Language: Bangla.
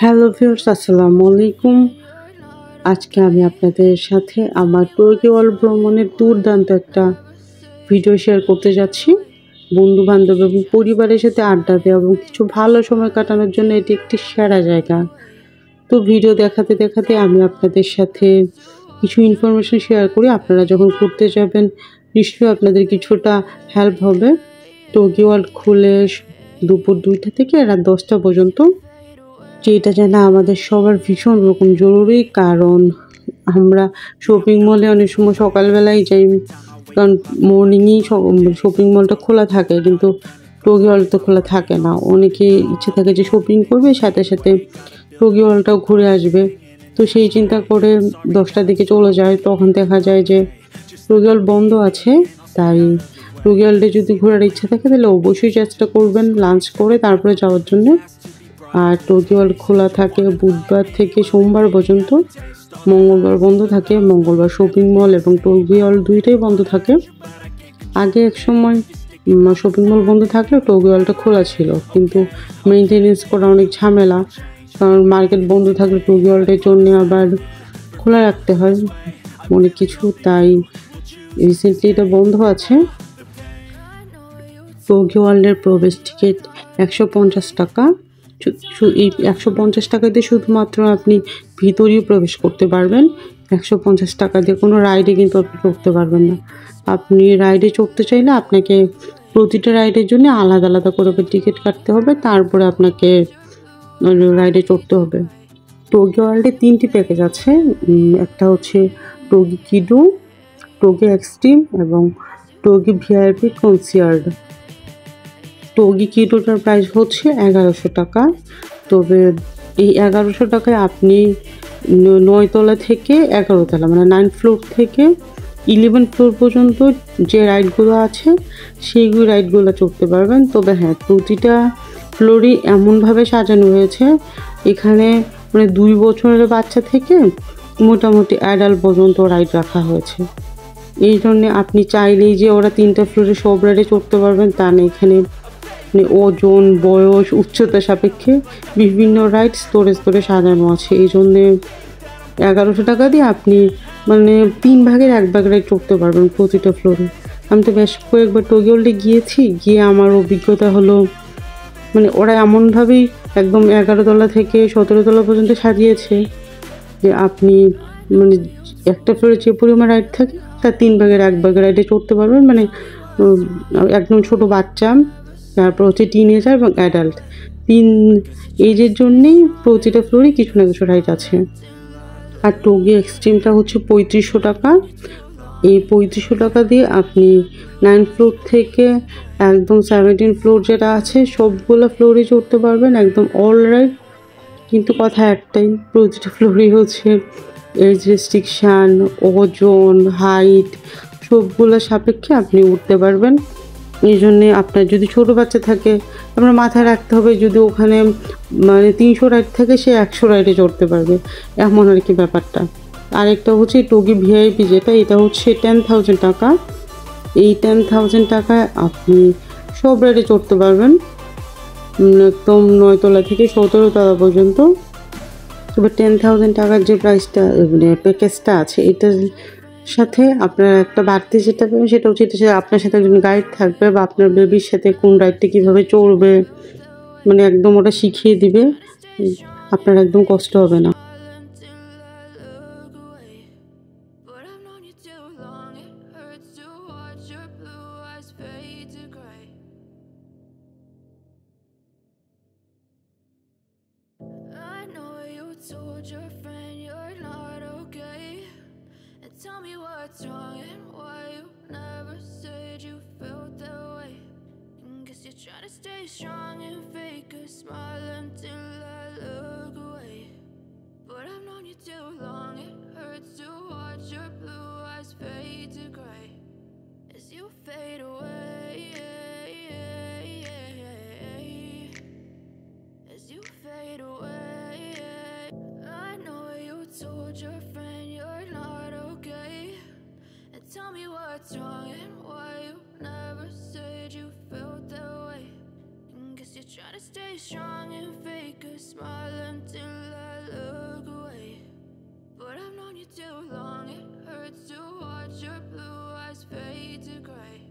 হ্যালো ভিউয়ার্স, আসসালামু আলাইকুম। আজকে আমি আপনাদের সাথে আমার তুর্কি ওয়ার্ল্ড ভ্রমণের দুর্দান্ত একটা ভিডিও শেয়ার করতে যাচ্ছি। বন্ধু-বান্ধব এবং পরিবারের সাথে আড্ডা দেওয়া এবং কিছু ভালো সময় কাটানোর জন্য এটি একটি সেরা জায়গা। তো ভিডিও দেখাতে দেখাতে আমি আপনাদের সাথে কিছু ইনফরমেশন শেয়ার করি। আপনারা যখন ঘুরতে যাবেন নিশ্চয়ই আপনাদের কিছুটা হেল্প হবে। তুর্কি ওয়ার্ল্ড খুলে দুপুর ২টা থেকে রাত ১০টা পর্যন্ত। যেটা জানা আমাদের সবার ভীষণ রকম জরুরি, কারণ আমরা শপিং মলে অনেক সময় সকালবেলায় যাই, কারণ মর্নিংয়েই শপিং মলটা খোলা থাকে, কিন্তু টগি হল তো খোলা থাকে না। অনেকে ইচ্ছে থাকে যে শপিং করবে, সাথে সাথে টগি হলটাও ঘুরে আসবে। তো সেই চিন্তা করে ১০টার দিকে চলে যায়, তখন দেখা যায় যে টগি হল বন্ধ আছে। তাই টগি হলটা যদি ঘোরার ইচ্ছা থাকে তাহলে অবশ্যই চেষ্টা করবেন লাঞ্চ করে তারপরে যাওয়ার জন্য। আর টগি ওয়ার্ল্ড খোলা থাকে বুধবার থেকে সোমবার পর্যন্ত। মঙ্গলবার বন্ধ থাকে। মঙ্গলবার শপিং মল এবং টগি ওয়ার্ল্ড দুইটাই বন্ধ থাকে। আগে একসময় শপিং মল বন্ধ থাকলেও টগি ওয়ার্ল্ডটা খোলা ছিল, কিন্তু মেইনটেনেন্স করা অনেক ঝামেলা, কারণ মার্কেট বন্ধ থাকলে টগি ওয়ার্ল্ডের জন্য আবার খোলা রাখতে হয় অনেক কিছু। তাই রিসেন্টলি এটা বন্ধ আছে। টগি ওয়ার্ল্ডের প্রবেশ টিকিট ১৫০ টাকা। এই ১৫০ টাকা দিয়ে শুধুমাত্র আপনি ভিতরেই প্রবেশ করতে পারবেন। ১৫০ টাকা দিয়ে কোনো রাইডে কিন্তু আপনি চড়তে পারবেন না। আপনি রাইডে চড়তে চাইলে আপনাকে প্রতিটা রাইডের জন্য আলাদা আলাদা করে টিকিট কাটতে হবে, তারপরে আপনাকে রাইডে চড়তে হবে। টগি ওয়ার্ল্ডে ৩টি প্যাকেজ আছে। একটা হচ্ছে টগি কিডো, টগি এক্সট্রিম এবং টগি ভিআইপি কনসিয়ার্ড। টগি কিডোটার প্রাইস হচ্ছে ১১০০ টাকা। তবে এই ১১০০ টাকায় আপনি ৯ তলা থেকে ১১ তলা, মানে 9 ফ্লোর থেকে 11 ফ্লোর পর্যন্ত যে রাইডগুলো আছে সেই রাইডগুলো চড়তে পারবেন। তবে হ্যাঁ, প্রতিটা ফ্লোরই এমনভাবে সাজানো হয়েছে, এখানে মানে ২ বছরের বাচ্চা থেকে মোটামুটি অ্যাডাল্ট পর্যন্ত রাইড রাখা হয়েছে। এই জন্যে আপনি চাইলেই যে ওরা ৩টা ফ্লোরে সব রাইডে চড়তে পারবেন তা না। এখানে ওজন, বয়স, উচ্চতা সাপেক্ষে বিভিন্ন রাইড স্তরে স্তরে সাজানো আছে। এই জন্যে ১১০০ টাকা দিয়ে আপনি মানে ৩ ভাগের ১ ভাগ রাইড চড়তে পারবেন প্রতিটা ফ্লোরে। আমি তো বেশ কয়েকবার টগি ওয়ার্ল্ডে গিয়েছি, গিয়ে আমার অভিজ্ঞতা হলো মানে ওরা এমনভাবেই একদম ১১ তলা থেকে ১৭ তলা পর্যন্ত সাজিয়েছে যে আপনি মানে একটা ফ্লোরে যে পরিমাণ রাইড থাকে তার ৩ ভাগের ১ ভাগ রাইডে চড়তে পারবেন। মানে একদম ছোট বাচ্চা, তারপর হচ্ছে টিনেজার এবং অ্যাডাল্ট ৩ এজের জন্যেই প্রতিটা ফ্লোরে কিছু না কিছু রাইড আছে। আর টগি এক্সট্রিমটা হচ্ছে ৩৫০০ টাকা। এই ৩৫০০ টাকা দিয়ে আপনি 9 ফ্লোর থেকে একদম 17 ফ্লোর যেটা আছে সবগুলো ফ্লোরে চড়তে পারবেন, একদম অল রাইড। কিন্তু কথা একটাই, প্রতিটা ফ্লোরেই হচ্ছে এজ রেস্ট্রিকশান, ওজন, হাইট সবগুলো সাপেক্ষে আপনি উঠতে পারবেন। এই জন্যে আপনার যদি ছোটো বাচ্চা থাকে আপনার মাথায় রাখতে হবে, যদি ওখানে মানে ৩০০ রাইড থাকে সে ১০০ রাইডে চড়তে পারবে, এমন আর কি ব্যাপারটা। আরেকটা হচ্ছে টগি ভিআইপি, যেটা এটা হচ্ছে 10,000 টাকা। এই 10,000 টাকায় আপনি সব রাইডে চড়তে পারবেন, একদম ৯ তলা থেকে ১৭ তলা পর্যন্ত। তবে 10,000 টাকার যে প্রাইসটা মানে প্যাকেজটা আছে, এটার সাথে আপনার একটা বাড়তি যেটা পাবেন সেটা হচ্ছে এটা আপনার সাথে একজন গাইড থাকবে, বা আপনার বেবির সাথে কোন রাইডটা কীভাবে চড়বে মানে একদম ওটা শিখিয়ে দিবে, আপনার একদম কষ্ট হবে না। Told your friend you're not okay, and tell me what's wrong and why you never said you felt that way. And guess you're trying to stay strong and fake a smile until I look away. But I've known you too long, it hurts to watch your blue eyes fade to gray as you fade away, as you fade away. Told your friend you're not okay, and tell me what's wrong and why you never said you felt that way. And guess you're trying to stay strong and fake a smile until too long. It hurts to watch your blue eyes fade to gray.